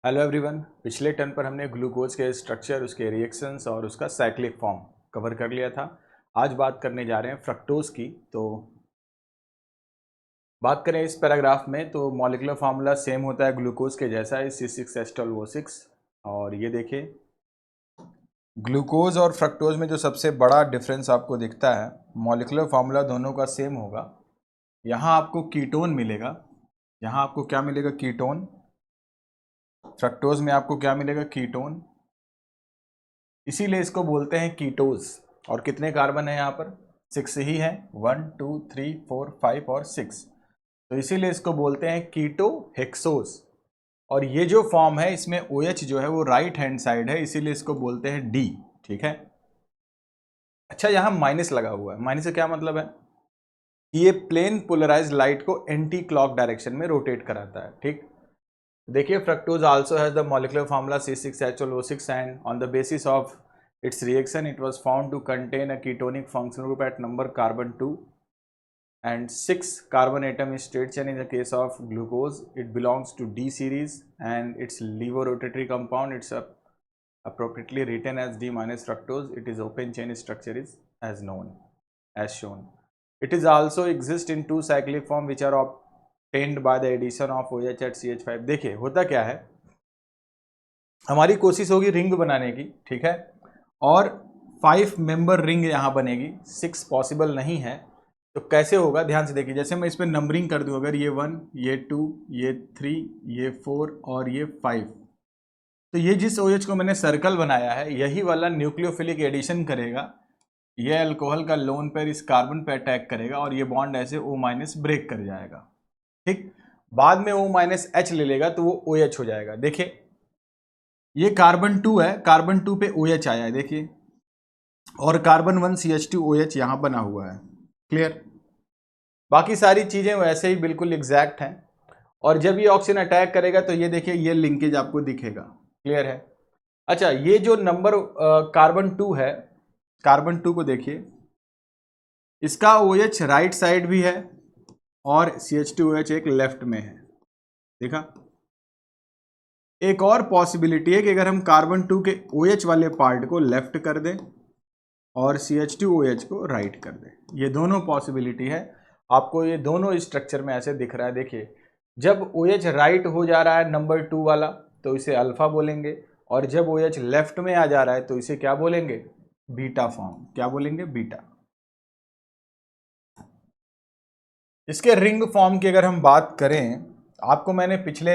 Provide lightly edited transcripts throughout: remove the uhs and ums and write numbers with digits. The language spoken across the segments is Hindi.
Hello everyone. पिछले टर्न पर हमने ग्लूकोज के स्ट्रक्चर, उसके रिएक्शंस और उसका साइक्लिक फॉर्म कवर कर लिया था। आज बात करने जा रहे हैं फ्रक्टोज की। तो बात करें इस पैराग्राफ में तो मॉलिक्यूलर फार्मूला सेम होता है ग्लूकोज के जैसा है, C6H12O6। और ये देखिए, ग्लूकोज और फ्रक्टोज में जो सबसे बड़ा डिफरेंस आपको दिखता है, मॉलिक्यूलर फार्मूला दोनों का सेम होगा। यहाँ आपको कीटोन मिलेगा। यहाँ आपको क्या मिलेगा? कीटोन। फ्रक्टोज में आपको क्या मिलेगा? कीटोन। इसीलिए इसको बोलते हैं कीटोज। और कितने कार्बन है यहाँ पर? 6 ही है। 1 2 3 4 5 और 6। तो इसीलिए इसको बोलते हैं कीटो हेक्सोज। और ये जो फॉर्म है इसमें OH जो है वो राइट हैंड साइड है, इसीलिए इसको बोलते हैं D। ठीक है। अच्छा, यहाँ माइनस लगा हुआ है। माइनस से क्या मतलब है? ये प्लेन पोलराइज लाइट को एंटी क्लॉक डायरेक्शन में रोटेट कराता है। ठीक। देखिए, fructose also has the molecular formula C6H12O6 and on the basis of its reaction it was found to contain a ketonic functional group at number carbon 2 and 6 carbon atom is straight chain. In the case of glucose it belongs to D series and its levorotatory compound, it's appropriately written as D minus fructose. It is open chain structure is as known as shown. It is also exist in two cyclic form which are obtained by the addition of OH at CH5. देखिए होता क्या है, हमारी कोशिश होगी रिंग बनाने की, ठीक है, और 5 मेंबर रिंग यहाँ बनेगी। 6 पॉसिबल नहीं है। तो कैसे होगा, ध्यान से देखिए। जैसे मैं इस पर नंबरिंग कर दूँ, अगर ये 1, ये 2, ये 3, ये 4 और ये 5, तो ये जिस OH को मैंने सर्कल बनाया है यही वाला न्यूक्लियोफिलिक एडिशन करेगा। ये अल्कोहल का लोन पेयर इस कार्बन पे अटैक करेगा और ये बॉन्ड ऐसे O- ब्रेक कर जाएगा। ठीक। बाद में O-H ले लेगा तो वो OH हो जाएगा। देखिए, ये कार्बन 2 है, कार्बन 2 पे OH आया है, देखिए, और कार्बन 1 CH2OH यहां बना हुआ है। क्लियर? बाकी सारी चीजें वैसे ही बिल्कुल एग्जैक्ट हैं। और जब ये ऑक्सीजन अटैक करेगा तो ये देखिए, ये लिंकेज आपको दिखेगा। क्लियर है? अच्छा, ये जो नंबर कार्बन 2 है, कार्बन 2 को देखिए, इसका OH राइट साइड भी है और CH2OH एक लेफ्ट में है। देखा? एक और पॉसिबिलिटी है कि अगर हम कार्बन 2 के OH वाले पार्ट को लेफ्ट कर दें और CH2OH को राइट कर दें, ये दोनों पॉसिबिलिटी है। आपको ये दोनों स्ट्रक्चर में ऐसे दिख रहा है। देखिए, जब OH राइट हो जा रहा है नंबर 2 वाला तो इसे अल्फा बोलेंगे, और जब OH लेफ्ट में आ जा रहा है तो इसे क्या बोलेंगे? Beta form. क्या बोलेंगे? बीटा। इसके रिंग फॉर्म की अगर हम बात करें, आपको मैंने पिछले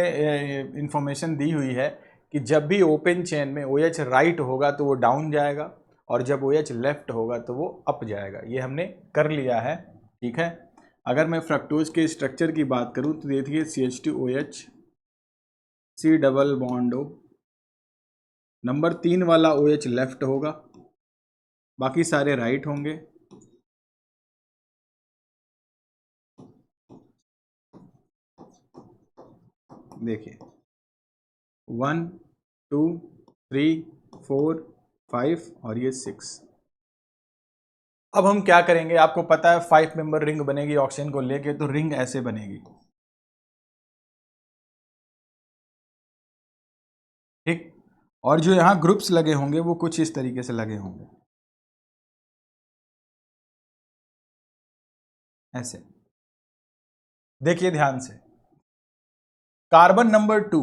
इंफॉर्मेशन दी हुई है कि जब भी ओपन चेन में OH राइट होगा तो वो डाउन जाएगा और जब OH लेफ्ट होगा तो वो अप जाएगा। ये हमने कर लिया है। ठीक है। अगर मैं फ्रक्टोज के स्ट्रक्चर की बात करूं तो देखिए, CH2OH, C double bond O, number 3 वाला OH लेफ्ट होगा, बाकी सारे राइट होंगे। देखिए, 1 2 3 4 5 और ये 6। अब हम क्या करेंगे, आपको पता है 5 मेंबर रिंग बनेगी ऑक्सीजन को लेके, तो रिंग ऐसे बनेगी। ठीक। और जो यहां ग्रुप्स लगे होंगे वो कुछ इस तरीके से लगे होंगे, ऐसे। देखिए ध्यान से, कार्बन नंबर 2,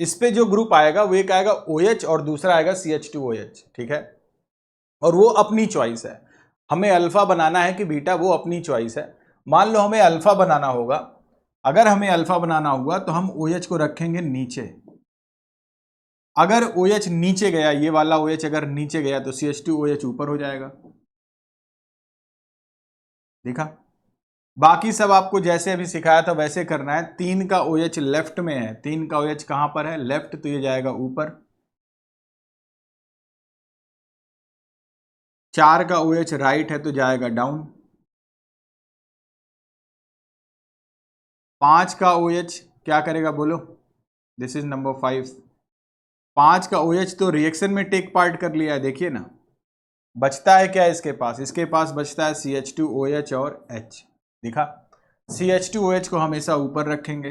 इस पे जो ग्रुप आएगा वो एक आएगा OH और दूसरा आएगा CH2OH। ठीक है। और वो अपनी चॉइस है, हमें अल्फा बनाना है कि बीटा, वो अपनी चॉइस है। मान लो हमें अल्फा बनाना होगा। अगर हमें अल्फा बनाना हुआ तो हम OH को रखेंगे नीचे। अगर OH नीचे गया, ये वाला OH अगर नीचे गया तो CH2OH ऊपर हो जाएगा। देखा? बाकी सब आपको जैसे अभी सिखाया था वैसे करना है। 3 का OH लेफ्ट में है, 3 का OH कहां पर है? लेफ्ट, तो ये जाएगा ऊपर। 4 का OH राइट है तो जाएगा डाउन। 5 का OH क्या करेगा बोलो? This is number 5। 5 का OH तो रिएक्शन में टेक पार्ट कर लिया है, देखिए ना। बचता है क्या इसके पास? इसके पास बचता है CH2OH और H। दिखा? CH2OH को हमेशा ऊपर रखेंगे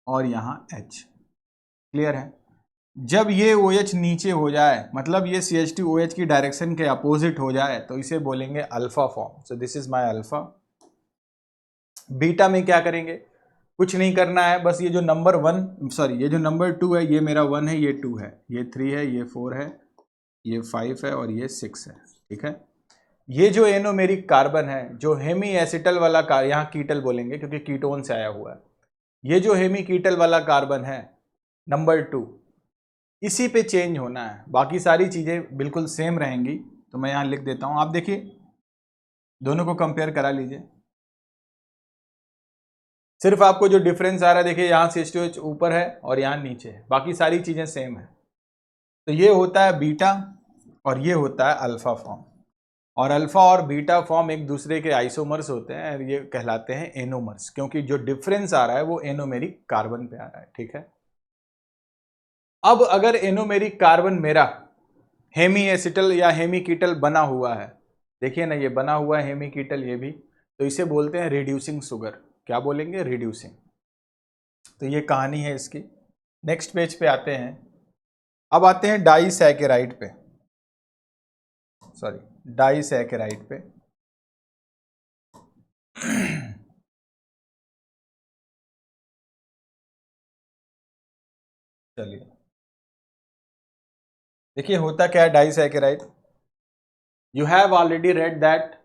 और यहाँ H। क्लियर है? जब ये OH नीचे हो जाए, मतलब ये CH2OH की डायरेक्शन के अपोजिट हो जाए, तो इसे बोलेंगे alpha form. So this is my alpha. Beta में क्या करेंगे? कुछ नहीं करना है, बस ये जो नंबर 1 सॉरी ये जो नंबर 2 है, ये मेरा 1 है, ये 2 है, ये 3 है, ये 4 है, ये 5 है और ये 6 है। ठीक है? ये जो एनोमेरिक कार्बन है, जो हेमी एसिटल वाला यहाँ कीटल बोलेंगे क्योंकि कीटोन से आया हुआ है, ये जो हेमी कीटल वाला कार्बन है नंबर 2, इसी पे चेंज होना है, बाकी सारी चीजें बिल्कुल सेम रहेंगी। तो मैं यहाँ लिख देता हूं, आप देखिए दोनों को कंपेयर करा लीजिए। सिर्फ आपको जो डिफरेंस आ रहा है, देखिए यहाँ CH2H ऊपर है और यहाँ नीचे है, बाकी सारी चीजें सेम है। तो ये होता है बीटा और ये होता है अल्फा फॉर्म, और अल्फा और बीटा फॉर्म एक दूसरे के आइसोमर्स होते हैं, ये कहलाते हैं एनोमर्स, क्योंकि जो डिफरेंस आ रहा है वो एनोमेरिक कार्बन पे आ रहा है। ठीक है? अब अगर एनोमेरिक कार्बन मेरा हेमी एसिटल या हेमी कीटल बना हुआ है, देखिए ना ये बना हुआ है हेमी कीटल, ये भी, तो इसे बोलते हैं रिड्यूसिंग शुगर। क्या बोलेंगे? रिड्यूसिंग। तो ये कहानी है इसकी। नेक्स्ट पेज पे आते हैं। अब आते हैं डाइसैकेराइड पे, सॉरी डाइसैकेराइड पे। चलिए देखिए होता क्या है disaccharide. You have already read that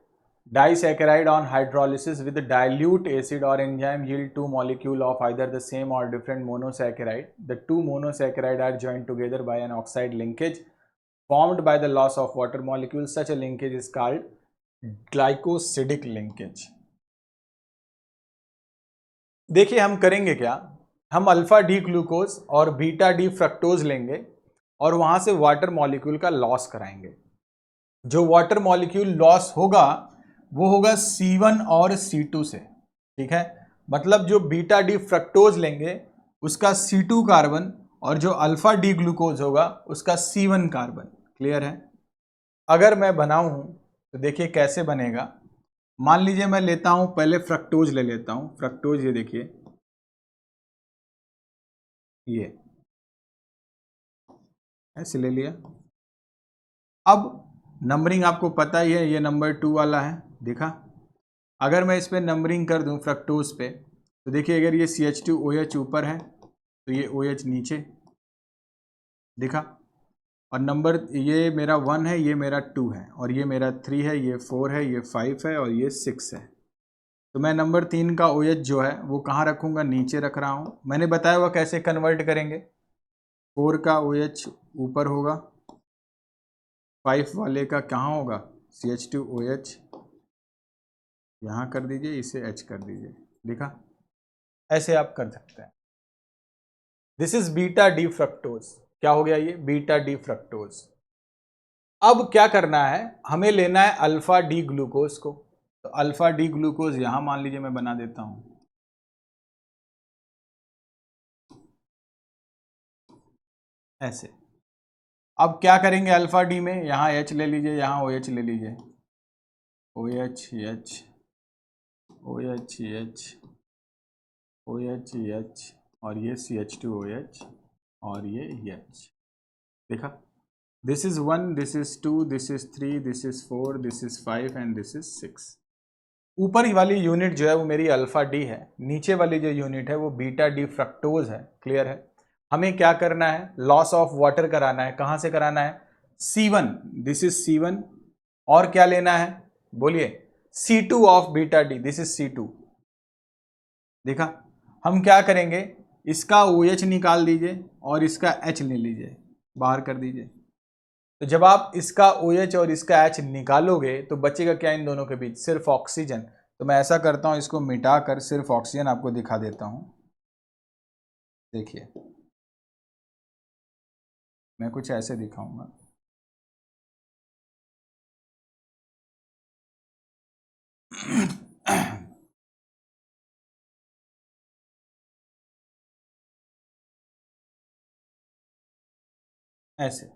disaccharide on hydrolysis with dilute acid or enzyme yield two molecule of either the same or different monosaccharide. The two monosaccharide are joined together by an oxide linkage formed by the loss of water molecules. Such a linkage is called glycosidic linkage. देखिए हम करेंगे क्या, हम अल्फा डी ग्लूकोज और बीटा डी फ्रक्टोज लेंगे और वहां से वाटर मॉलिक्यूल का लॉस कराएंगे। जो वाटर मॉलिक्यूल लॉस होगा वो होगा C1 और C2 से। ठीक है? मतलब जो बीटा डी फ्रक्टोज लेंगे उसका C2 कार्बन और जो अल्फा डी ग्लूकोज होगा उसका C1 कार्बन। क्लियर है? अगर मैं बनाऊं तो देखिए कैसे बनेगा। मान लीजिए मैं लेता हूं, पहले फ्रक्टोज ले लेता हूं। फ्रक्टोज ये देखिए, ये ऐसे ले लिया। अब नंबरिंग आपको पता ही है, ये नंबर 2 वाला है, देखा? अगर मैं इस पर नंबरिंग कर दूं फ्रक्टोज पे, तो देखिए अगर ये CH2OH ऊपर है तो ये OH नीचे, देखा? और नंबर ये मेरा 1 है, ये मेरा 2 है, और ये मेरा 3 है, ये 4 है, ये 5 है और ये 6 है। तो मैं नंबर 3 का OH जो है वो कहाँ रखूँगा? नीचे रख रहा हूँ। मैंने बताया हुआ कैसे कन्वर्ट करेंगे। 4 का OH ऊपर होगा, 5 वाले का कहाँ होगा? CH2OH यहाँ कर दीजिए, इसे H कर दीजिए, देखा? ऐसे आप कर सकते हैं। This is beta D fructose. क्या हो गया ये? Beta D fructose. अब क्या करना है, हमें लेना है अल्फा डी ग्लूकोज को। तो अल्फा डी ग्लूकोज यहां मान लीजिए मैं बना देता हूं, ऐसे। अब क्या करेंगे अल्फा डी में, यहां H ले लीजिए, यहां OH ले लीजिए, OH H OH H OH H और ये CH2OH और ये H, देखा? This is 1, this is 2, this is 3, this is 4, this is 5 and this is 6। ऊपर वाली यूनिट जो है वो मेरी अल्फा डी है, नीचे वाली जो यूनिट है वो बीटा डी फ्रक्टोज है। क्लियर है? हमें क्या करना है? लॉस ऑफ वाटर कराना है। कहां से कराना है? C1, दिस इज C1, और क्या लेना है? बोलिए। C2 of beta D, this is C2, देखा? हम क्या करेंगे, इसका OH निकाल दीजिए और इसका H ले लीजिए, बाहर कर दीजिए। तो जब आप इसका OH और इसका H निकालोगे तो बचेगा क्या इन दोनों के बीच? सिर्फ ऑक्सीजन। तो मैं ऐसा करता हूं, इसको मिटा कर सिर्फ ऑक्सीजन आपको दिखा देता हूं। देखिए मैं कुछ ऐसे दिखाऊंगा। ऐसे,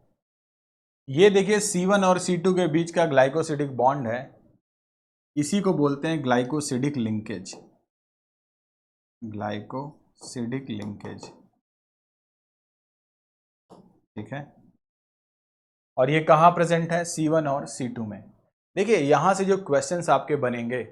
ये देखिए C1 और C2 के बीच का ग्लाइकोसिडिक बॉन्ड है, इसी को बोलते हैं ग्लाइकोसिडिक लिंकेज। ग्लाइकोसिडिक सिडिक लिंकेज, ठीक है। और ये कहाँ प्रेजेंट है? C1 और C2 में। देखिए यहां से जो क्वेश्चंस आपके बनेंगे,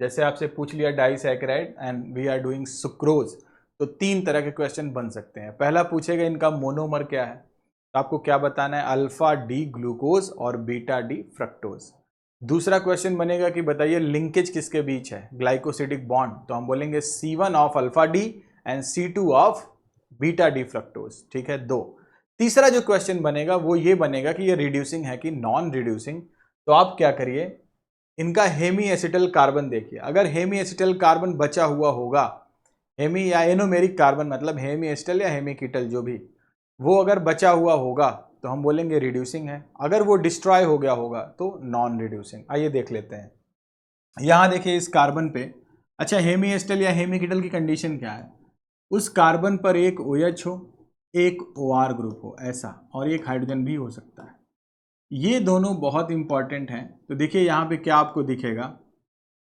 जैसे आपसे पूछ लिया disaccharide and we are doing sucrose, तो 3 तरह के क्वेश्चन बन सकते हैं। पहला पूछेगा इनका मोनोमर क्या है, तो आपको क्या बताना है? अल्फा डी ग्लूकोज और बीटा डी फ्रक्टोज। दूसरा क्वेश्चन बनेगा कि बताइए लिंकेज किसके बीच है, ग्लाइकोसिडिक बॉन्ड, तो हम बोलेंगे C1 of alpha D and C2 of beta D fructose, ठीक है। 2। तीसरा जो क्वेश्चन बनेगा वो ये बनेगा कि ये रिड्यूसिंग है कि नॉन रिड्यूसिंग, तो आप क्या करिए, इनका हेमी एसिटल कार्बन देखिए। अगर हेमी एसिटल कार्बन बचा हुआ होगा, हेमी या एनोमेरिक कार्बन मतलब हेमी एसिटल या हेमी कीटल जो भी, वो अगर बचा हुआ होगा तो हम बोलेंगे रिड्यूसिंग है। अगर वो डिस्ट्रॉय हो गया होगा तो नॉन रिड्यूसिंग। आइए देख लेते हैं। यहां देखिए इस कार्बन पे, अच्छा हेमी एसिटल या हेमी कीटल की कंडीशन क्या है? उस कार्बन पर एक OH हो, एक OR ग्रुप हो ऐसा, और एक हाइड्रोजन भी हो सकता है। ये दोनों बहुत इंपॉर्टेंट हैं। तो देखिए यहाँ पे क्या आपको दिखेगा,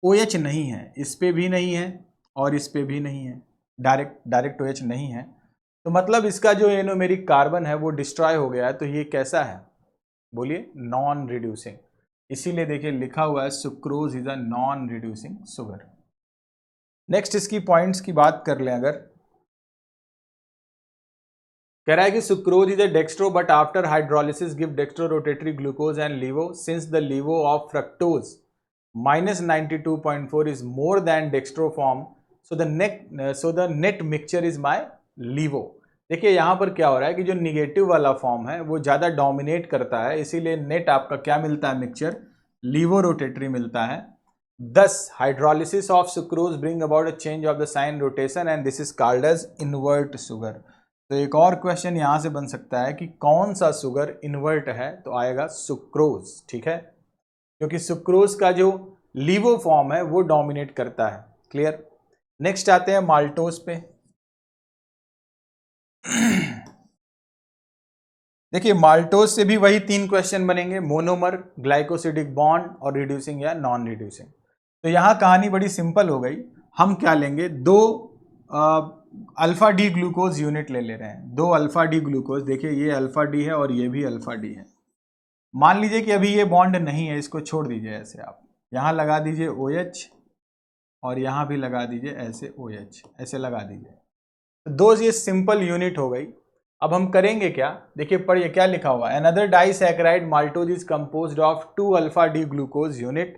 OH नहीं है, इस पे भी नहीं है और इस पे भी नहीं है, डायरेक्ट OH नहीं है। तो मतलब इसका जो एनोमेरिक कार्बन है वो डिस्ट्रॉय हो गया है। तो ये कैसा है? बोलिए नॉन रिड्यूसिंग। इसीलिए देखिए लिखा हुआ है sucrose is a non reducing sugar. Next इसकी पॉइंट्स की बात कर लें अगर, कह रहा है कि sucrose is a dextro but after hydrolysis give dextro rotatory glucose and laevo since the laevo of fructose -92.4 is more than dextro form so the net mixture is my laevo. देखिए यहां पर क्या हो रहा है कि जो निगेटिव वाला फॉर्म है वो ज्यादा डोमिनेट करता है, इसीलिए नेट आपका क्या मिलता है? मिक्सचर लीवो रोटेटरी मिलता है। Thus, hydrolysis of sucrose bring about a change of the sign rotation and this is called as invert sugar। तो एक और क्वेश्चन यहां से बन सकता है कि कौन सा सुगर इन्वर्ट है, तो आएगा सुक्रोज, ठीक है, क्योंकि सुक्रोज का जो लीवो फॉर्म है वो डोमिनेट करता है। क्लियर। नेक्स्ट आते हैं माल्टोज पे। देखिए माल्टोज से भी वही 3 क्वेश्चन बनेंगे, मोनोमर, ग्लाइकोसिडिक बॉन्ड और रिड्यूसिंग या नॉन रिड्यूसिंग। तो यहां कहानी बड़ी सिंपल हो गई। हम क्या लेंगे, 2 अल्फा डी ग्लूकोज यूनिट ले रहे हैं। 2 अल्फा डी ग्लूकोज, देखिए ये अल्फा डी है और ये भी अल्फा डी है। मान लीजिए कि अभी ये बॉन्ड नहीं है, इसको छोड़ दीजिए ऐसे, आप यहां लगा दीजिए OH और यहां भी लगा दीजिए ऐसे OH, ऐसे लगा दीजिए। तो 2 ये सिंपल यूनिट हो गई। अब हम करेंगे क्या, देखिए पढ़िए क्या लिखा हुआ है। Another disaccharide maltose is composed of 2 alpha D glucose unit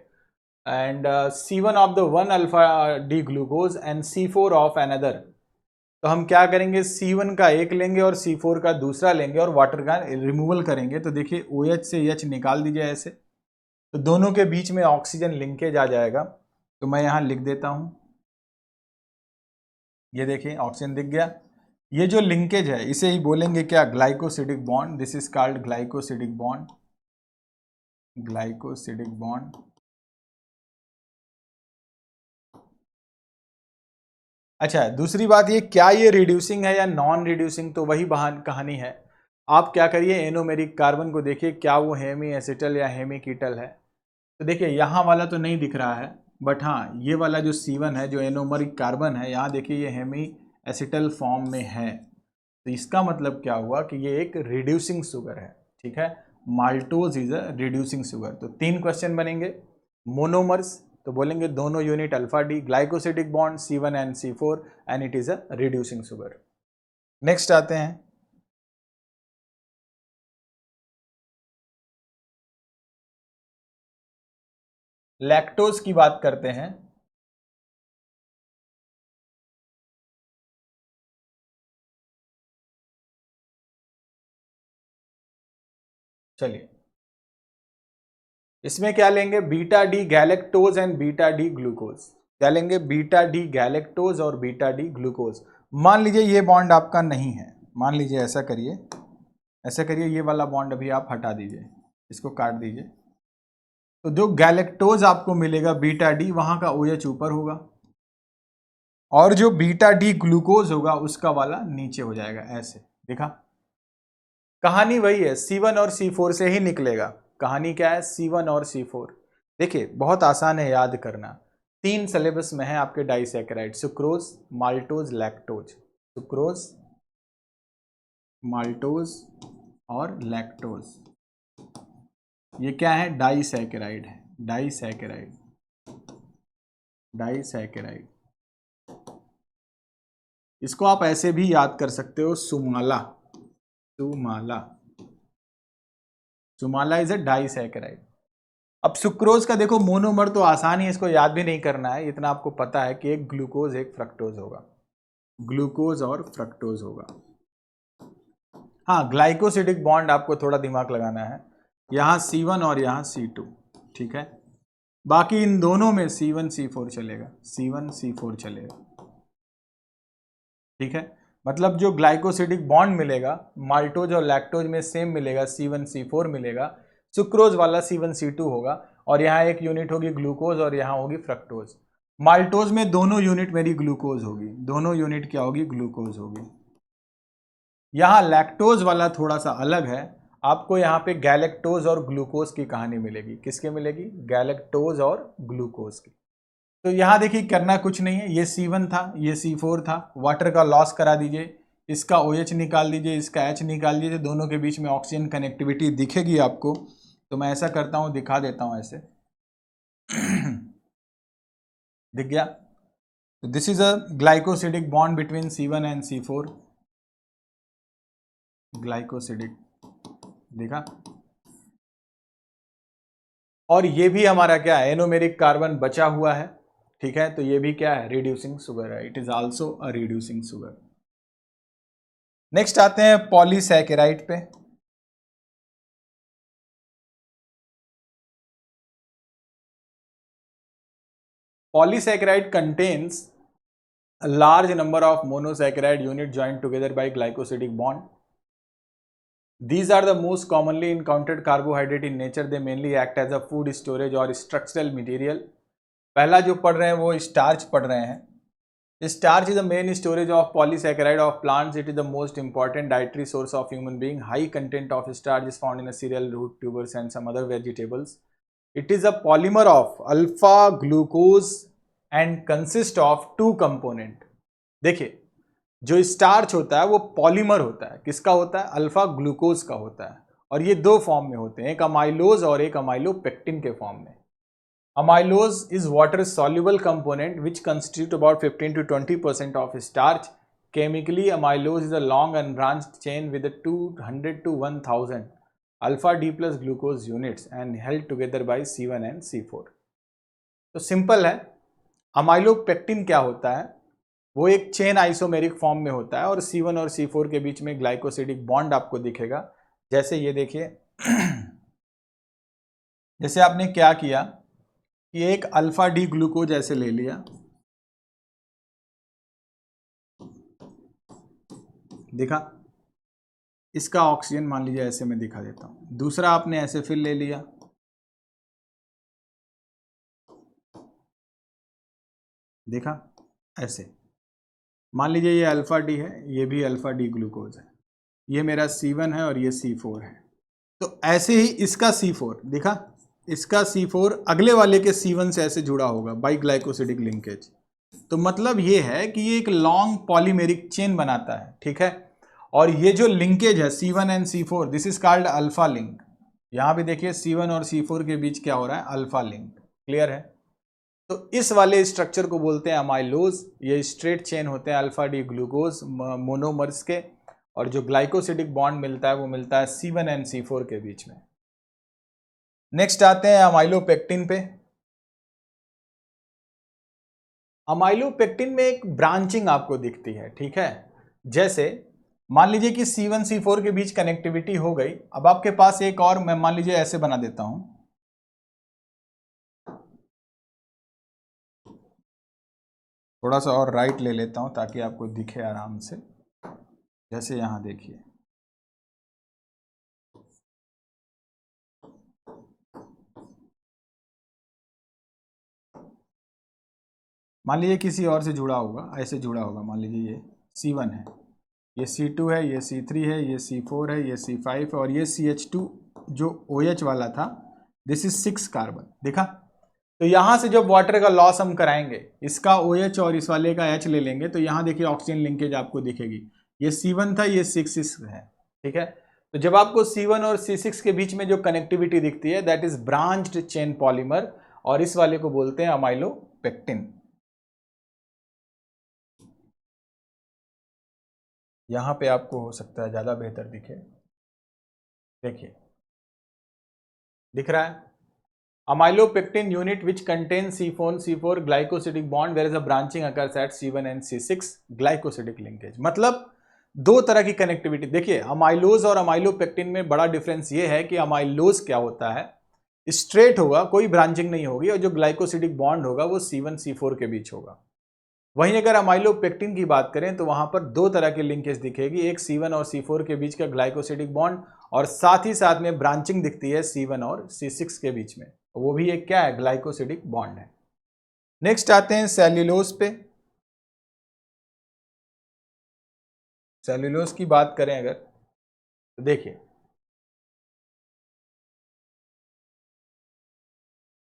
and C1 of the 1 alpha D glucose and C4 of another। तो हम क्या करेंगे, C1 का एक लेंगे और C4 का दूसरा लेंगे और वाटर का रिमूवल करेंगे। तो देखिए OH से H निकाल दीजिए ऐसे, तो दोनों के बीच में ऑक्सीजन लिंकेज आ जाएगा। तो मैं यहां लिख देता हूं, ये देखिए ऑक्सीजन दिख गया। ये जो लिंकेज है इसे ही बोलेंगे क्या, glycosidic bond. This is called glycosidic bond, glycosidic bond. अच्छा दूसरी बात ये, क्या ये रिड्यूसिंग है या नॉन रिड्यूसिंग, तो वही कहानी है। आप क्या करिए, एनोमेरिक कार्बन को देखिए, क्या वो हेमी एसिटल या हेमी कीटल है। तो देखिए यहाँ वाला तो नहीं दिख रहा है, बट हाँ ये वाला जो C1 है, जो एनोमेरिक कार्बन है, यहाँ देखिए ये हेमी एसिटल फॉर्म में है। तो इसका मतलब क्या हुआ कि ये एक रिड्यूसिंग शुगर है, ठीक है। Maltose is a reducing sugar. तो 3 क्वेश्चन बनेंगे। मोनोमर्स, तो बोलेंगे दोनों unit alpha D, glycosidic bond C1 and C4 and it is a reducing sugar. Next आते हैं, लैक्टोज की बात करते हैं। चलिए इसमें क्या लेंगे, beta D galactose and beta D glucose. क्या लेंगे, बीटा डी गैलेक्टोज और बीटा डी ग्लूकोज। मान लीजिए ये बॉन्ड आपका नहीं है, मान लीजिए ऐसा करिए, ऐसा करिए, ये वाला बॉन्ड अभी आप हटा दीजिए, इसको काट दीजिए। तो जो गैलेक्टोज आपको मिलेगा बीटा डी, वहां का OH ऊपर होगा और जो बीटा डी ग्लूकोज होगा उसका वाला नीचे हो जाएगा, ऐसे देखा। कहानी वही है, C1 और C4 से ही निकलेगा। कहानी क्या है, C1 और C4। देखिए बहुत आसान है याद करना। 3 सिलेबस में है आपके disaccharide, sucrose, maltose, lactose. Sucrose, maltose और लैक्टोज, ये क्या है? डाइसैकेराइड है, डाइसैकेराइड, डाइसैकेराइड। इसको आप ऐसे भी याद कर सकते हो, Sumala, Sumala, Sumala is a disaccharide. अब सुक्रोज का देखो मोनोमर तो आसान ही, इसको याद भी नहीं करना है, इतना आपको पता है कि एक ग्लूकोज एक फ्रक्टोज होगा, ग्लूकोज और फ्रक्टोज होगा। हाँ, ग्लाइकोसिडिक बॉन्ड आपको थोड़ा दिमाग लगाना है, यहाँ C1 और यहाँ C2, ठीक है। बाकी इन दोनों में C1 C4 चलेगा, C1 C4 चलेगा, ठीक है। मतलब जो ग्लाइकोसिडिक बॉन्ड मिलेगा माल्टोज और लैक्टोज में सेम मिलेगा, C1 C4 मिलेगा, सुक्रोज वाला C1 C2 होगा, और यहाँ एक यूनिट होगी ग्लूकोज और यहाँ होगी फ्रक्टोज। माल्टोज में दोनों यूनिट मेरी ग्लूकोज होगी, दोनों यूनिट क्या होगी? ग्लूकोज होगी। यहाँ लैक्टोज वाला थोड़ा सा अलग है, आपको यहाँ पे गैलेक्टोज और ग्लूकोज की कहानी मिलेगी। किसके मिलेगी? गैलेक्टोज और ग्लूकोज की। तो यहाँ देखिए करना कुछ नहीं है, ये C1 था, ये C4 था, वाटर का लॉस करा दीजिए, इसका OH निकाल दीजिए, इसका H निकाल दीजिए, दोनों के बीच में ऑक्सीजन कनेक्टिविटी दिखेगी आपको। तो मैं ऐसा करता हूँ, दिखा देता हूँ ऐसे दिख गया? तो this is a glycosidic bond between C1 and C4, glycosidic, देखा? और ये भी हमारा क्या है? एनोमेरिक कार्बन बचा हुआ है, ठीक है। तो ये भी क्या है? रिड्यूसिंग शुगर है, it is also a reducing sugar. Next आते हैं पॉलीसैकेराइड पे। Polysaccharide contains a large number of monosaccharide units joined together by glycosidic bond. These are the most commonly encountered carbohydrate in nature. They mainly act as a food storage or structural material. पहला जो पढ़ रहे हैं वो स्टार्च पढ़ रहे हैं। Starch is the main storage of polysaccharide of plants. It is the most important dietary source of human being. High content of starch is found in a cereal, root, tubers and some other vegetables. It is a polymer of alpha glucose and consist of 2 component. देखिए जो स्टार्च होता है वो पॉलीमर होता है, किसका होता है? अल्फा ग्लूकोज का होता है, और ये 2 फॉर्म में होते हैं, एक अमाइलोज और एक अमाइलोपेक्टिन के फॉर्म में। Amylose is water soluble component which constitute about 15 to 20% of starch. Chemically, amylose is a long unbranched chain with a 200 to 1000 alpha D plus glucose units and held together by C1 and C4. तो सिंपल है, अमाइलोपेक्टिन क्या होता है? वो एक चेन आइसोमेरिक फॉर्म में होता है, और C1 और C4 के बीच में ग्लाइकोसिडिक बॉन्ड आपको दिखेगा। जैसे ये देखिए जैसे आपने क्या किया, ये एक अल्फा डी ग्लूकोज ऐसे ले लिया, देखा? इसका ऑक्सीजन मान लीजिए ऐसे मैं दिखा देता हूं। दूसरा आपने ऐसे फिर ले लिया, देखा? ऐसे मान लीजिए ये अल्फा डी है, ये भी अल्फा डी ग्लूकोज है, ये मेरा C1 है और ये C4 है। तो ऐसे ही इसका C4 दिखा, इसका C4 अगले वाले के C1 से ऐसे जुड़ा होगा बाई ग्लाइकोसिडिक लिंकेज। तो मतलब ये है कि ये एक लॉन्ग पॉलीमेरिक चेन बनाता है, ठीक है। और ये जो लिंकेज है C1 and C4, this is called alpha link. यहां भी देखिए C1 और C4 के बीच क्या हो रहा है? Alpha link. क्लियर है? तो इस वाले स्ट्रक्चर को बोलते हैं अमाइलोज। ये स्ट्रेट चेन होते हैं अल्फा डी ग्लूकोज मोनोमर्स के, और जो ग्लाइकोसिडिक बॉन्ड मिलता है वो मिलता है C1 एंड C4 के बीच में। नेक्स्ट आते हैं अमाइलोपेक्टिन पे। अमाइलोपेक्टिन में एक ब्रांचिंग आपको दिखती है, ठीक है। जैसे मान लीजिए कि C1 C4 के बीच कनेक्टिविटी हो गई, अब आपके पास एक और, मैं मान लीजिए ऐसे बना देता हूं, थोड़ा सा और राइट ले लेता हूं ताकि आपको दिखे आराम से। जैसे यहां देखिए, मान लीजिए किसी और से जुड़ा होगा, ऐसे जुड़ा होगा, मान लीजिए ये C1 है, ये C2 है, ये C3 है, ये C4 है, ये C5 है, और ये CH2 जो OH वाला था, दिस इज 6 कार्बन, देखा? तो यहां से जब वाटर का लॉस हम कराएंगे, इसका OH और इस वाले का H ले लेंगे, तो यहां देखिए ऑक्सीजन लिंकेज आपको दिखेगी। ये C1 था, ये C6 है, ठीक है। तो जब आपको C1 और C6 के बीच में जो कनेक्टिविटी दिखती है, that is branched chain polymer, और इस वाले को बोलते हैं अमाइलोपेक्टिन। यहां पे आपको हो सकता है ज्यादा बेहतर दिखे, देखिए दिख रहा है, amylopectin unit which contains C4 glycosidic bond whereas a branching occurs at C1 and C6 glycosidic linkage। मतलब दो तरह की कनेक्टिविटी। देखिए अमाइलोज और अमाइलोपेक्टिन में बड़ा डिफरेंस ये है कि अमाइलोज क्या होता है, स्ट्रेट होगा, कोई ब्रांचिंग नहीं होगी, और जो ग्लाइकोसिडिक बॉन्ड होगा वो C1 C4 के बीच होगा। वहीं अगर अमाइलोपेक्टिन की बात करें तो वहां पर दो तरह की लिंकेज दिखेगी, एक C1 और C4 के बीच का ग्लाइकोसिडिक बॉन्ड, और साथ ही साथ में ब्रांचिंग दिखती है C1 और C6 के बीच में, वो भी एक क्या है, ग्लाइकोसिडिक बॉन्ड है। नेक्स्ट आते हैं सेल्यूलोज पे। सेल्यूलोज की बात करें अगर तो देखिए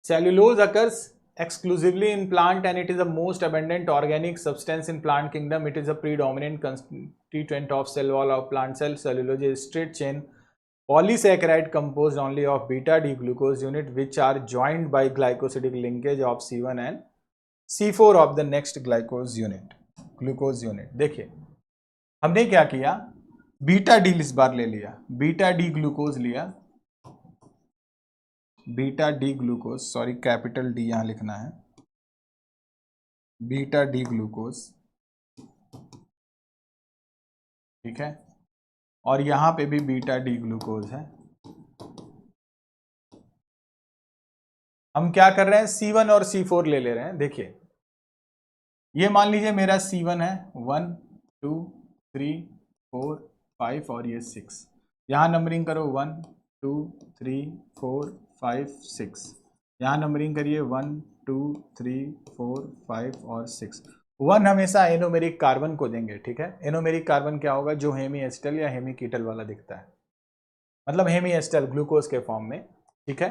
cellulose occurs exclusively in plant and it is the most abundant organic substance in plant kingdom. It is a predominant constituent of cell wall of plant cell. Cellulose is straight chain polysaccharide composed only of beta D glucose unit which are joined by glycosidic linkage of C1 and C4 of the next glucose unit। देखिए हमने क्या किया, बीटा डी इस बार ले लिया, बीटा डी ग्लूकोज लिया, beta D glucose, sorry capital D यहां लिखना है, बीटा डी ग्लूकोज, ठीक है, और यहां पे भी बीटा डी ग्लूकोज है। हम क्या कर रहे हैं, C1 और C4 ले ले रहे हैं। देखिए ये मान लीजिए मेरा C1 है, 1 2 3 4 5 और ये 6, यहां नंबरिंग करो 1 2 3 4 5 6, यहां नंबरिंग करिए 1 2 3 4 5 और 6। 1 हमेशा एनोमेरिक कार्बन को देंगे, ठीक है। एनोमेरिक कार्बन क्या होगा, जो हेमी एस्टल या हेमी कीटल वाला दिखता है, मतलब हेमी एस्टल ग्लूकोज के फॉर्म में, ठीक है।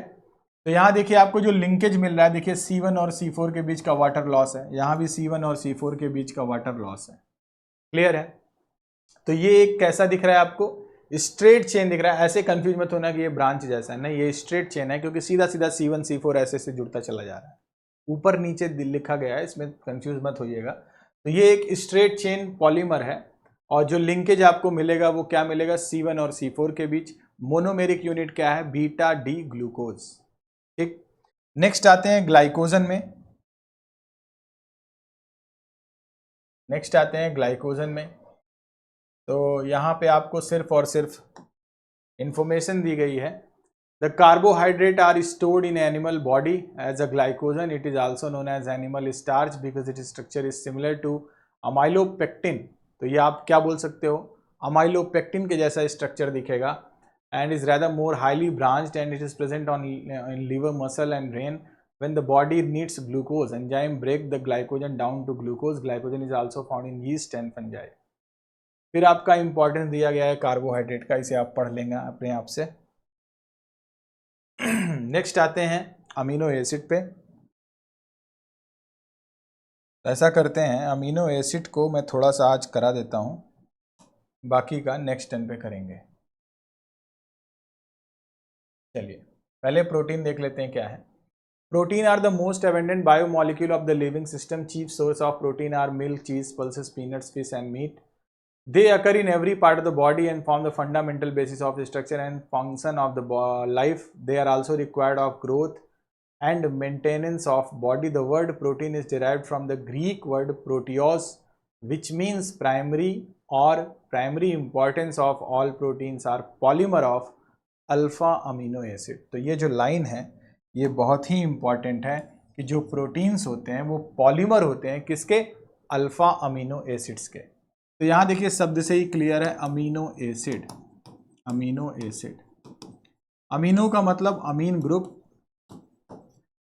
तो यहाँ देखिए आपको जो लिंकेज मिल रहा है, देखिए C1 और C4 के बीच का वाटर लॉस है, यहाँ भी C1 और C4 के बीच का वाटर लॉस है, क्लियर है। तो ये एक कैसा दिख रहा है आपको, स्ट्रेट चेन दिख रहा है। ऐसे कंफ्यूज मत होना कि ये ब्रांच जैसा है, नहीं, ये स्ट्रेट चेन है, क्योंकि सीधा सीधा C1 C4 ऐसे से जुड़ता चला जा रहा है, ऊपर नीचे लिखा गया है, इसमें कंफ्यूज मत होइएगा। तो ये एक स्ट्रेट चेन पॉलीमर है, और जो लिंकेज आपको मिलेगा वो क्या मिलेगा, C1 और C4 के बीच। मोनोमेरिक यूनिट क्या है, बीटा डी ग्लूकोज, ठीक। नेक्स्ट आते हैं ग्लाइकोजन में, तो यहां पे आपको सिर्फ और सिर्फ इंफॉर्मेशन दी गई है। The carbohydrate are stored in animal body as a glycogen, it is also known as animal starch because it structure is similar to amylopectin. तो ये आप क्या बोल सकते हो, अमाइलोपेक्टिन के जैसा स्ट्रक्चर दिखेगा, and is rather more highly branched and it is present on in liver, muscle and brain. When the body needs glucose, enzyme break the glycogen down to glucose. Glycogen is also found in yeast and fungi. फिर आपका इंपॉर्टेंस दिया गया है कार्बोहाइड्रेट का, इसे आप पढ़ लेंगे अपने आप से। नेक्स्ट आते हैं अमीनो एसिड पे। ऐसा करते हैं, अमीनो एसिड को मैं थोड़ा सा आज करा देता हूं, बाकी का नेक्स्ट टर्न पे करेंगे। चलिए पहले प्रोटीन देख लेते हैं क्या है। Protein are the most abundant biomolecule of the living system. Chief source of protein are milk, cheese, pulses, peanuts, fish and meat. They occur in every part of the body and form the fundamental basis of the structure and function of the life. They are also required of growth and maintenance of body. The word protein is derived from the Greek word proteos, which means primary or primary importance of all proteins are polymer of alpha amino acid. तो ये जो लाइन है ये बहुत ही इंपॉर्टेंट है कि जो प्रोटीन्स होते हैं वो पॉलीमर होते हैं, किसके, अल्फ़ा अमीनो एसिड्स के। तो यहाँ देखिए शब्द से ही क्लियर है, amino acid, amino acid, amino का मतलब अमीन ग्रुप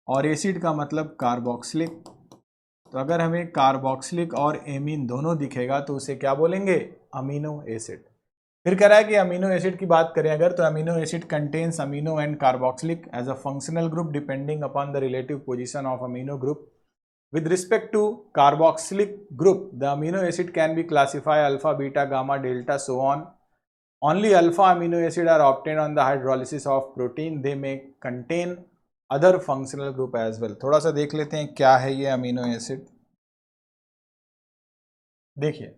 और एसिड का मतलब कार्बोक्सिलिक। तो अगर हमें कार्बोक्सिलिक और एमीन दोनों दिखेगा तो उसे क्या बोलेंगे, अमीनो एसिड। फिर कह रहा है कि अमीनो एसिड की बात करें अगर, तो amino acid contains amino and carboxylic as a functional group depending upon the relative position of amino group. With respect to carboxylic group, the amino acid can be classified alpha, beta, gamma, delta, so on. Only alpha amino acid are obtained on the hydrolysis of protein. They may contain other functional group as well. थोड़ा सा देख लेते हैं क्या है ये अमीनो एसिड. देखिए,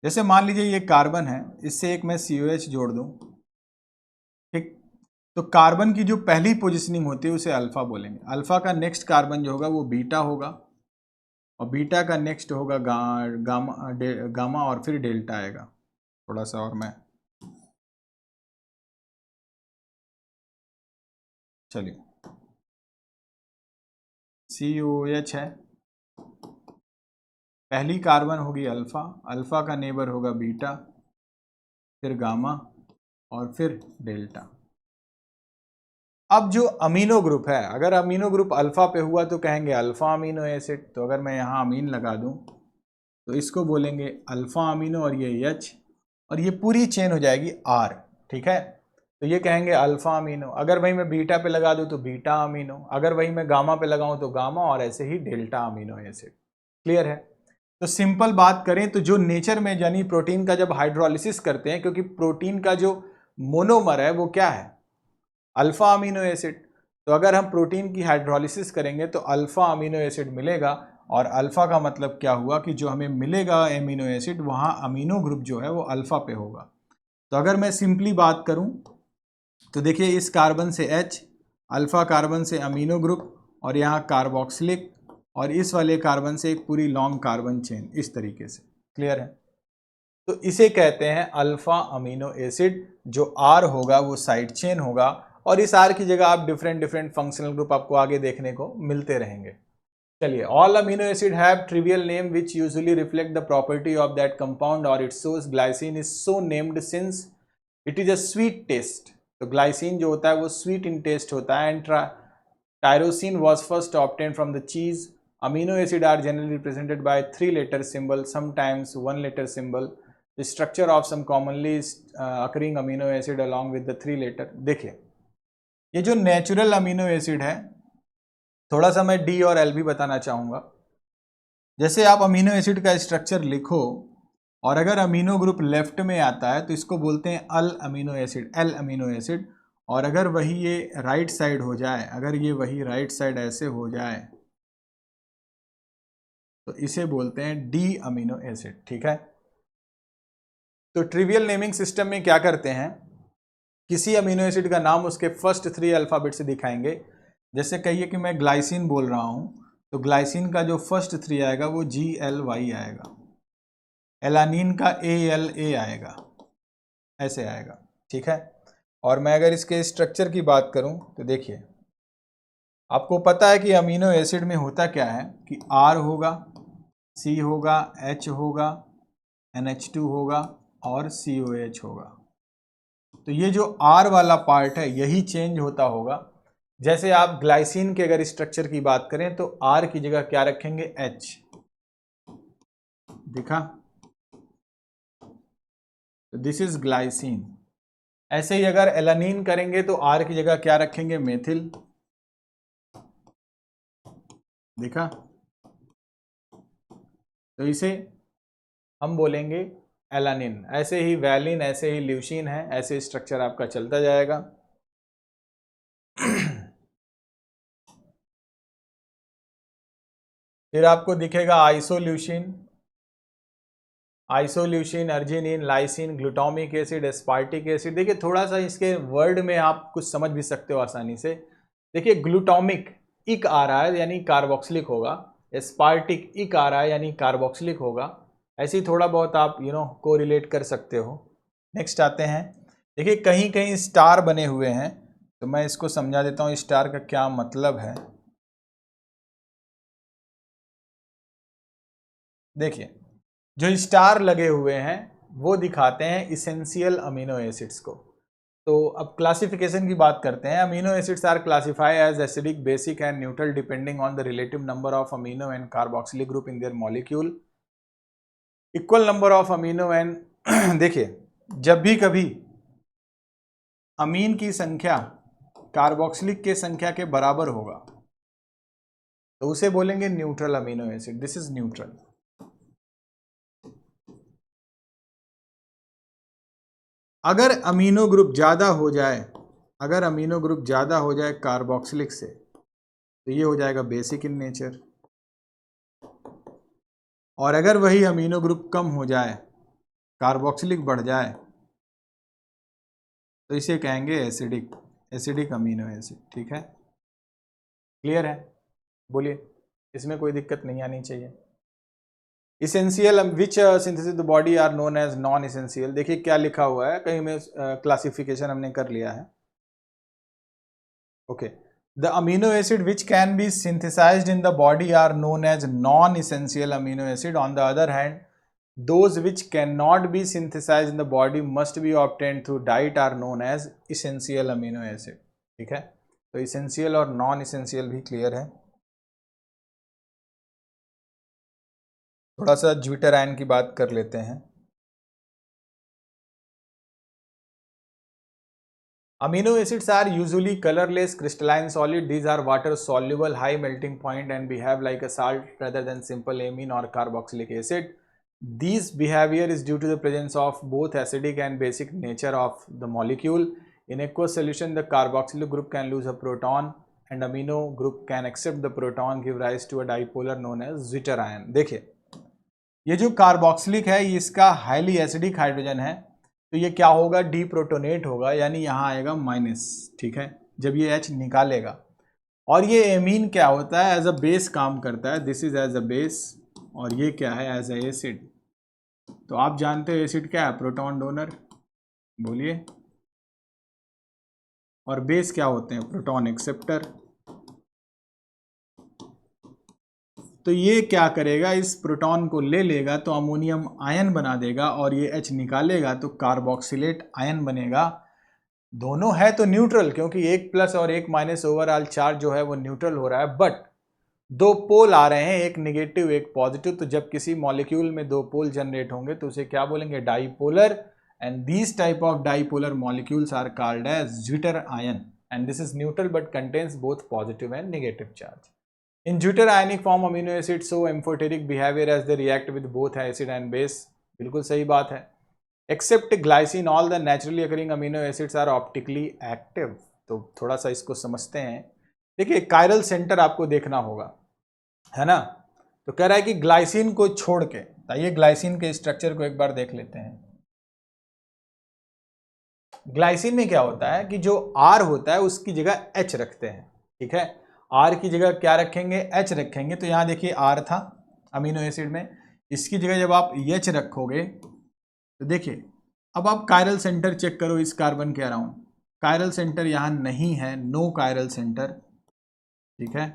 जैसे मान लीजिए ये कार्बन है, इससे एक मैं COH जोड़ दूं, ठीक. तो कार्बन की जो पहली पोजिशनिंग होती है उसे अल्फा बोलेंगे. अल्फा का नेक्स्ट कार्बन जो होगा वो बीटा होगा, और बीटा का नेक्स्ट होगा गामा और फिर डेल्टा आएगा. थोड़ा सा और मैं, चलिए, COH है, पहली कार्बन होगी अल्फा, अल्फा का नेबर होगा बीटा, फिर गामा और फिर डेल्टा. अब जो अमीनो ग्रुप है, अगर अमीनो ग्रुप अल्फा पे हुआ तो कहेंगे अल्फा अमीनो एसिड. तो अगर मैं यहाँ अमीन लगा दूँ तो इसको बोलेंगे अल्फा अमीनो, और ये H, और ये पूरी चेन हो जाएगी R. ठीक है, तो ये कहेंगे अल्फा अमीनो. अगर वही मैं बीटा पे लगा दूँ तो बीटा अमीनो, अगर वही मैं गामा पे लगाऊँ तो गामा, और ऐसे ही डेल्टा अमीनो एसिड. क्लियर है. तो सिंपल बात करें तो जो नेचर में यानी प्रोटीन का जब हाइड्रोलिसिस करते हैं, क्योंकि प्रोटीन का जो मोनोमर है वो क्या है, अल्फा अमीनो एसिड. तो अगर हम प्रोटीन की हाइड्रोलिसिस करेंगे तो अल्फा अमीनो एसिड मिलेगा, और अल्फा का मतलब क्या हुआ कि जो हमें मिलेगा एमिनो एसिड, वहाँ अमीनो ग्रुप जो है वो अल्फा पे होगा. तो अगर मैं सिंपली बात करूँ तो देखिए, इस कार्बन से H, अल्फा कार्बन से अमीनो ग्रुप, और यहाँ कार्बोक्सिलिक, और इस वाले कार्बन से एक पूरी लॉन्ग कार्बन चेन, इस तरीके से. क्लियर है. तो इसे कहते हैं अल्फा अमीनो एसिड. जो R होगा वो साइड चेन होगा, और इस R की जगह आप डिफरेंट फंक्शनल ग्रुप आपको आगे देखने को मिलते रहेंगे. चलिए, all amino acid have trivial name which usually reflect the property of that compound और its source. Glycine is so named since it is a sweet taste. तो ग्लाइसिन जो होता है वो स्वीट इन टेस्ट होता है. And tyrosine was first obtain from the cheese. Amino acid are generally represented by 3-letter symbol, sometimes 1-letter symbol. The structure of some commonly occurring amino acid along with the 3-letter. देखिए, ये जो नेचुरल अमीनो एसिड है, थोड़ा सा मैं डी और एल भी बताना चाहूँगा. जैसे आप अमीनो एसिड का स्ट्रक्चर लिखो, और अगर अमीनो ग्रुप लेफ्ट में आता है तो इसको बोलते हैं L amino acid, L amino acid. और अगर वही ये राइट साइड हो जाए, अगर ये वही राइट साइड ऐसे हो जाए तो इसे बोलते हैं डी अमीनो एसिड. ठीक है. तो ट्रिवियल नेमिंग सिस्टम में क्या करते हैं, किसी अमीनो एसिड का नाम उसके फर्स्ट 3 अल्फ़ाबेट से दिखाएंगे. जैसे कहिए कि मैं ग्लाइसिन बोल रहा हूँ, तो ग्लाइसिन का जो फर्स्ट 3 आएगा वो GLY आएगा. एलानीन का ALA आएगा, ऐसे आएगा. ठीक है. और मैं अगर इसके स्ट्रक्चर की बात करूं तो देखिए, आपको पता है कि अमीनो एसिड में होता क्या है कि R होगा, C होगा, H होगा, NH2 होगा और COH होगा. तो ये जो R वाला पार्ट है यही चेंज होता होगा. जैसे आप ग्लाइसिन के अगर स्ट्रक्चर की बात करें तो R की जगह क्या रखेंगे, H. दिखा. तो दिस इज ग्लाइसिन. ऐसे ही अगर एलानीन करेंगे तो R की जगह क्या रखेंगे, मेथिल. दिखा. तो इसे हम बोलेंगे एलानिन. ऐसे ही वैलिन, ऐसे ही ल्यूसीन है, ऐसे स्ट्रक्चर आपका चलता जाएगा. फिर आपको दिखेगा isoleucine, arginine, lysine, glutamic acid, aspartic acid. देखिए, थोड़ा सा इसके वर्ड में आप कुछ समझ भी सकते हो आसानी से. देखिए, ग्लूटामिक इक आ रहा है यानी कार्बोक्सिलिक होगा, एस्पार्टिक इक आ रहा है यानी कार्बोक्सिलिक होगा. ऐसे ही थोड़ा बहुत आप को रिलेट कर सकते हो. नेक्स्ट आते हैं. देखिए, कहीं कहीं स्टार बने हुए हैं, तो मैं इसको समझा देता हूँ स्टार का क्या मतलब है. देखिए, जो स्टार लगे हुए हैं वो दिखाते हैं इसेंशियल अमीनो एसिड्स को. तो अब क्लासिफिकेशन की बात करते हैं. Amino acids are classified as acidic, basic and neutral depending on the relative number of amino and carboxylic group in their molecule. Equal number of amino and देखिए, जब भी कभी अमीन की संख्या कार्बोक्सिलिक के संख्या के बराबर होगा तो उसे बोलेंगे neutral amino acid. This is neutral. अगर अमीनो ग्रुप ज्यादा हो जाए, अगर अमीनो ग्रुप ज्यादा हो जाए कार्बोक्सिलिक से तो ये हो जाएगा बेसिक इन नेचर। और अगर वही अमीनो ग्रुप कम हो जाए, कार्बोक्सिलिक बढ़ जाए, तो इसे कहेंगे एसिडिक, एसिडिक अमीनो एसिड। ठीक है, क्लियर है? बोलिए, इसमें कोई दिक्कत नहीं आनी चाहिए। Essential which synthesis the body are known as non essential. देखिए क्या लिखा हुआ है, कहीं में क्लासिफिकेशन हमने कर लिया है। Okay, the amino acid which can be synthesised in the body are known as non essential amino acid. On the other hand, those which cannot be synthesized in the body must be obtained through diet are known as essential amino acid। ठीक है, तो essential और नॉन essential भी क्लियर है। थोड़ा सा ज्यूटर आयन की बात कर लेते हैं। Amino acids are usually colorless crystalline solid. These are water soluble, high melting point and behave like a salt rather than simple amine or carboxylic acid. This behavior is due to the presence of both acidic and basic nature of the molecule. In aqueous solution, the carboxylic group can lose a proton and amino group can accept the proton, give rise to a dipolar known as zwitter ion। देखिए, ये जो कार्बोक्सिलिक है ये इसका हाईली एसिडिक हाइड्रोजन है, तो ये क्या होगा, डी प्रोटोनेट होगा, यानी यहाँ आएगा माइनस। ठीक है, जब ये H निकालेगा। और ये एमीन क्या होता है, एज अ बेस काम करता है। This is as a base और ये क्या है, एज अ एसिड। तो आप जानते हो एसिड क्या है, प्रोटॉन डोनर। बोलिए, और बेस क्या होते हैं, प्रोटॉन एक्सेप्टर। तो ये क्या करेगा, इस प्रोटॉन को ले लेगा तो अमोनियम आयन बना देगा और ये H निकालेगा तो कार्बोक्सिलेट आयन बनेगा। दोनों है तो न्यूट्रल, क्योंकि एक प्लस और एक माइनस ओवरऑल चार्ज जो है वो न्यूट्रल हो रहा है। बट दो पोल आ रहे हैं, एक नेगेटिव एक पॉजिटिव। तो जब किसी मॉलिक्यूल में दो पोल जनरेट होंगे तो उसे क्या बोलेंगे, dipolar. And this type of dipolar molecules are called as zwitterion and this is neutral but contains both positive and negative charge. In Jeter ionic form, amino acids show amphoteric behavior as they react with both acid and base। बिल्कुल सही बात है। Except glycine, all the naturally occurring amino acids are optically active। तो थोड़ा सा इसको समझते हैं। देखिए, कायरल सेंटर आपको देखना होगा, है ना। तो कह रहा है कि ग्लाइसिन को छोड़ के, आइए ग्लाइसिन के स्ट्रक्चर को एक बार देख लेते हैं। ग्लाइसिन में क्या होता है कि जो R होता है उसकी जगह H रखते हैं। ठीक है, R की जगह क्या रखेंगे, H रखेंगे। तो यहाँ देखिए R था अमीनो एसिड में, इसकी जगह जब आप H रखोगे तो देखिए, अब आप कायरल सेंटर चेक करो इस कार्बन के अराउंड। कायरल सेंटर यहाँ नहीं है, नो कायरल सेंटर। ठीक है,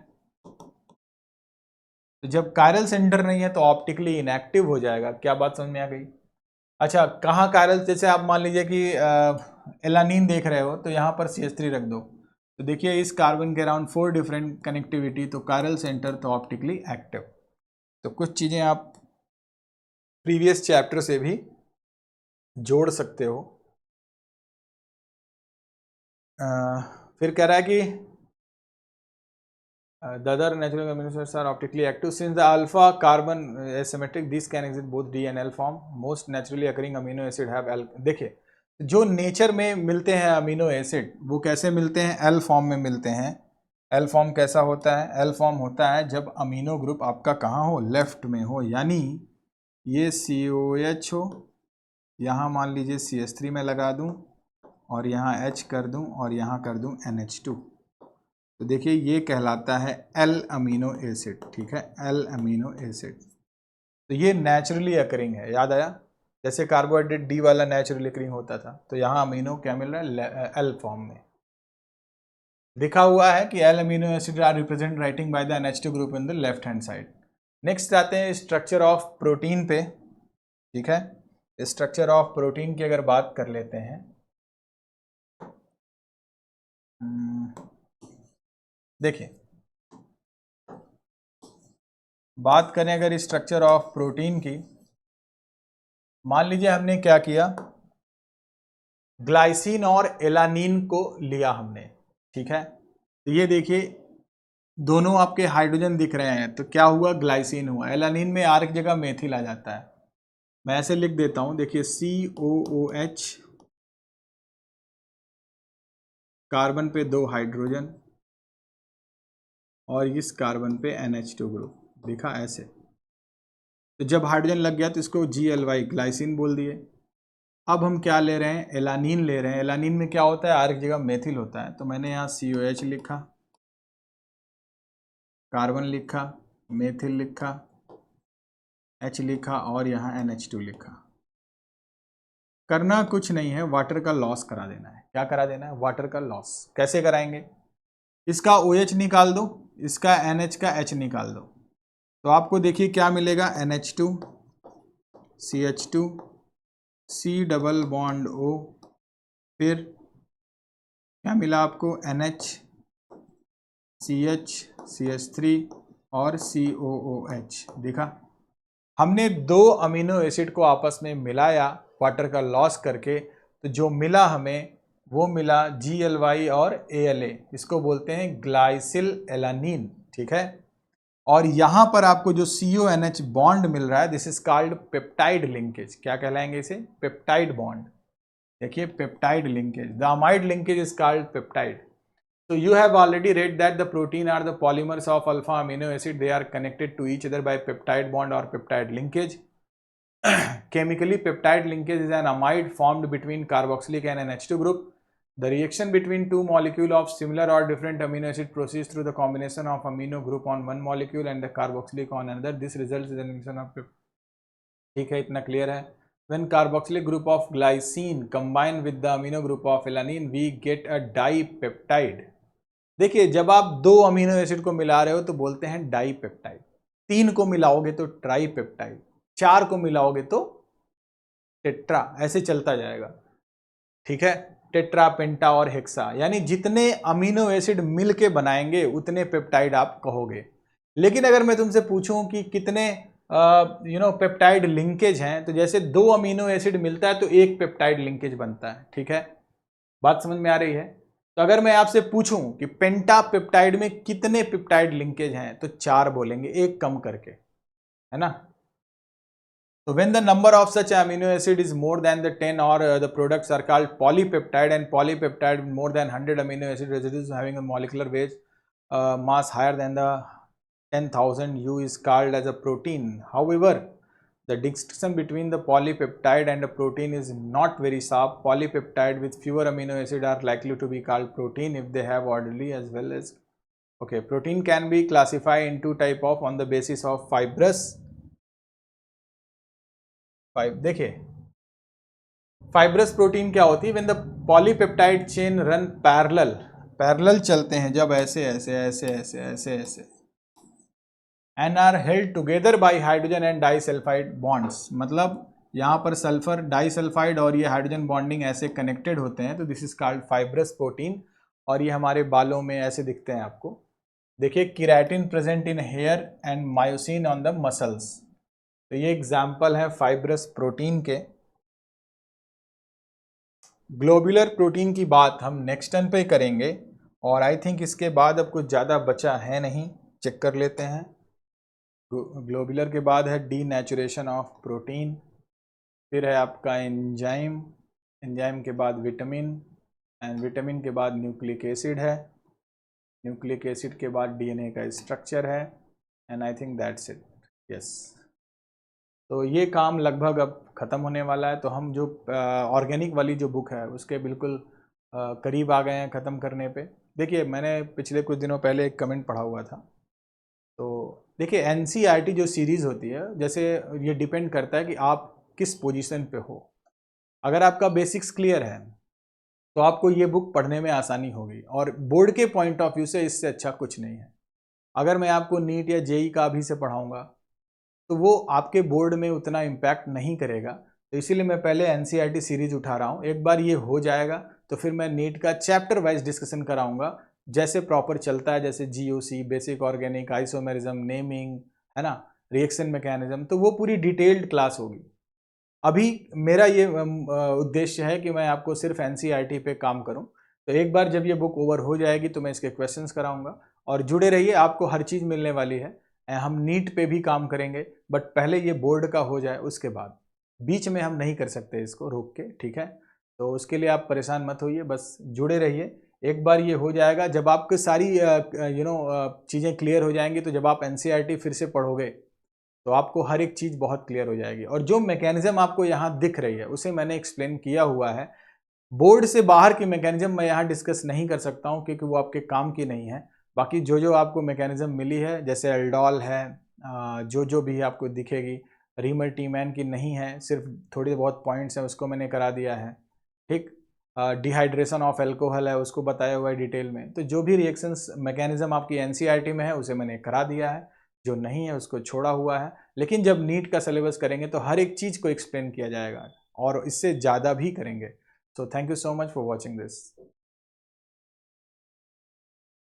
तो जब कायरल सेंटर नहीं है तो ऑप्टिकली इनएक्टिव हो जाएगा। क्या बात समझ में आ गई? अच्छा, कहाँ कायरल, जैसे आप मान लीजिए कि एलानीन देख रहे हो तो यहाँ पर CH3 रख दो, तो देखिए इस कार्बन के अराउंड 4 डिफरेंट कनेक्टिविटी, तो कायरल सेंटर तो ऑप्टिकली एक्टिव। तो कुछ चीज़ें आप प्रीवियस चैप्टर से भी जोड़ सकते हो। फिर कह रहा है कि the other natural amino acids are optically active since the alpha carbon is symmetric, this can exist both D and L form। most naturally occurring amino acid have L। देखिए, जो नेचर में मिलते हैं अमीनो एसिड वो कैसे मिलते हैं, एल फॉर्म में मिलते हैं। एल फॉर्म कैसा होता है, एल फॉर्म होता है जब अमीनो ग्रुप आपका कहाँ हो, लेफ्ट में हो, यानी ये COH हो, यहाँ मान लीजिए CH3 में लगा दूँ और यहाँ H कर दूँ और यहाँ कर दूँ NH2। तो देखिए ये कहलाता है एल अमीनो एसिड। ठीक है, एल अमीनो एसिड। तो ये नेचुरली अकरिंग है, याद आया, जैसे कार्बोहाइड्रेट डी वाला नेचुरली अकरिंग होता था, तो यहाँ अमीनो क्या मिल रहा है, एल फॉर्म में लिखा हुआ है कि L amino acid are represent writing by the NH2 group in the left hand side. Next आते हैं स्ट्रक्चर ऑफ प्रोटीन पे। ठीक है, स्ट्रक्चर ऑफ प्रोटीन की अगर बात कर लेते हैं, देखिए बात करें अगर स्ट्रक्चर ऑफ प्रोटीन की, मान लीजिए हमने क्या किया, ग्लाइसिन और एलानिन को लिया हमने, ठीक है। तो ये देखिए दोनों आपके हाइड्रोजन दिख रहे हैं, तो क्या हुआ, ग्लाइसिन हुआ। एलानिन में आर की जगह मेथिल आ जाता है। मैं ऐसे लिख देता हूं, देखिए COOH, कार्बन पे 2 हाइड्रोजन और इस कार्बन पे NH2 ग्रुप, देखा ऐसे। तो जब हाइड्रोजन लग गया तो इसको GLY ग्लाइसिन बोल दिए। अब हम क्या ले रहे हैं, एलानिन ले रहे हैं। एलानिन में क्या होता है, आर की जगह मेथिल होता है, तो मैंने यहाँ COH लिखा, कार्बन लिखा, मेथिल लिखा, H लिखा और यहाँ NH2 लिखा। करना कुछ नहीं है, वाटर का लॉस करा देना है। क्या करा देना है, वाटर का लॉस। कैसे कराएंगे, इसका OH निकाल दो, इसका NH का H निकाल दो, तो आपको देखिए क्या मिलेगा, NH2 CH2 C double bond O, फिर क्या मिला आपको, NH CH CH3 और COOH। देखा, हमने 2 अमीनो एसिड को आपस में मिलाया वाटर का लॉस करके, तो जो मिला हमें वो मिला GLY और ALA, इसको बोलते हैं ग्लाइसिल एलानिन, ठीक है। और यहां पर आपको जो CONH बॉन्ड मिल रहा है, this is called peptide linkage. क्या कहलाएंगे इसे, पेप्टाइड बॉन्ड। देखिए peptide linkage, the amide linkage is called peptide. So you have already read that the protein are the polymers of alpha amino acid. They are connected to each other by peptide bond or peptide linkage. Chemically, peptide linkage is an amide formed between carboxylic and NH2 group. The reaction between two molecules of similar or different amino acid proceeds through the combination of amino group on one molecule and the carboxylic on another. This results in the emission of peptide. ठीक है, इतना क्लियर है. When carboxylic group of glycine combine with the amino group of alanine, we get a dipeptide. देखिए जब आप 2 अमीनो एसिड को मिला रहे हो तो बोलते हैं डाइपेप्टाइड, 3 को मिलाओगे तो ट्राइपेप्टाइड, 4 को मिलाओगे तो टेट्रा, ऐसे चलता जाएगा, ठीक है। टेट्रा, पेंटा और हेक्सा, यानी जितने अमीनो एसिड मिल के बनाएंगे उतने पेप्टाइड आप कहोगे। लेकिन अगर मैं तुमसे पूछूं कि कितने पेप्टाइड लिंकेज हैं, तो जैसे 2 अमीनो एसिड मिलता है तो 1 पेप्टाइड लिंकेज बनता है, ठीक है। बात समझ में आ रही है। तो अगर मैं आपसे पूछूं कि पेंटापेप्टाइड में कितने पेप्टाइड लिंकेज हैं, तो 4 बोलेंगे, एक कम करके, है ना। तो when the number of such amino acid is more than the 10 or the products are called polypeptide, and polypeptide with more than 100 amino acid residues having a molecular weight mass higher than the 10,000 U is called as a protein. However, the distinction between the polypeptide and a protein is not very sharp. Polypeptide with fewer amino acid are likely to be called protein if they have orderly as well as. Okay, protein can be classified into type of on the basis of fibrous. देखिए फाइब्रस प्रोटीन क्या होती है, when the polypeptide chain run parallel चलते हैं, जब ऐसे ऐसे ऐसे ऐसे ऐसे ऐसे and are held together by hydrogen and disulphide bonds, मतलब यहाँ पर सल्फर डाइसल्फाइड और ये हाइड्रोजन बॉन्डिंग ऐसे कनेक्टेड होते हैं, तो this is called fibrous protein. और ये हमारे बालों में ऐसे दिखते हैं आपको। देखिए keratin present in hair and myosin on the muscles, तो ये एग्जाम्पल है फाइब्रस प्रोटीन के। ग्लोबुलर प्रोटीन की बात हम नेक्स्ट टर्न पे करेंगे, और आई थिंक इसके बाद अब कुछ ज़्यादा बचा है नहीं, चेक कर लेते हैं। ग्लोबुलर के बाद है डीनेचुरेशन ऑफ प्रोटीन, फिर है आपका एंजाइम, एंजाइम के बाद विटामिन, एंड विटामिन के बाद न्यूक्लिक एसिड है, न्यूक्लिक एसिड के बाद डीएनए का स्ट्रक्चर है, and I think that's it, yes. तो ये काम लगभग अब ख़त्म होने वाला है। तो हम जो ऑर्गेनिक वाली जो बुक है उसके बिल्कुल करीब आ गए हैं ख़त्म करने पे। देखिए मैंने पिछले कुछ दिनों पहले एक कमेंट पढ़ा हुआ था, तो देखिए एनसीईआरटी जो सीरीज़ होती है, जैसे ये डिपेंड करता है कि आप किस पोजीशन पे हो। अगर आपका बेसिक्स क्लियर है तो आपको ये बुक पढ़ने में आसानी होगी, और बोर्ड के पॉइंट ऑफ व्यू से इससे अच्छा कुछ नहीं है। अगर मैं आपको नीट या जेई का अभी से पढ़ाऊँगा तो वो आपके बोर्ड में उतना इम्पैक्ट नहीं करेगा, तो इसीलिए मैं पहले एनसीईआरटी सीरीज उठा रहा हूँ। एक बार ये हो जाएगा तो फिर मैं नीट का चैप्टर वाइज डिस्कशन कराऊंगा, जैसे प्रॉपर चलता है, जैसे GOC, basic organic, isomerism, naming, है ना, रिएक्शन मैकेनिज्म, तो वो पूरी डिटेल्ड क्लास होगी। अभी मेरा ये उद्देश्य है कि मैं आपको सिर्फ एनसीईआरटी पे काम करूं। तो एक बार जब ये बुक ओवर हो जाएगी तो मैं इसके क्वेश्चंस कराऊंगा, और जुड़े रहिए, आपको हर चीज़ मिलने वाली है। हम नीट पे भी काम करेंगे, बट पहले ये बोर्ड का हो जाए, उसके बाद बीच में हम नहीं कर सकते इसको रोक के, ठीक है। तो उसके लिए आप परेशान मत होइए, बस जुड़े रहिए। एक बार ये हो जाएगा, जब आपकी सारी चीज़ें क्लियर हो जाएंगी, तो जब आप एनसीईआरटी फिर से पढ़ोगे तो आपको हर एक चीज़ बहुत क्लियर हो जाएगी। और जो मैकेनिज्म आपको यहाँ दिख रही है उसे मैंने एक्सप्लेन किया हुआ है। बोर्ड से बाहर की मैकेनिज्म मैं यहाँ डिस्कस नहीं कर सकता हूँ, क्योंकि वो आपके काम की नहीं है। बाकी जो जो आपको मैकेनिज्म मिली है, जैसे एल्डोल है, जो जो भी आपको दिखेगी, रीमल्टीमैन की नहीं है, सिर्फ थोड़ी बहुत पॉइंट्स हैं, उसको मैंने करा दिया है, ठीक। डिहाइड्रेशन ऑफ एल्कोहल है, उसको बताया हुआ है डिटेल में। तो जो भी रिएक्शंस मैकेनिज्म आपकी एनसीईआरटी में है उसे मैंने करा दिया है, जो नहीं है उसको छोड़ा हुआ है। लेकिन जब नीट का सिलेबस करेंगे तो हर एक चीज़ को एक्सप्लेन किया जाएगा, और इससे ज़्यादा भी करेंगे। So thank you so much for watching this.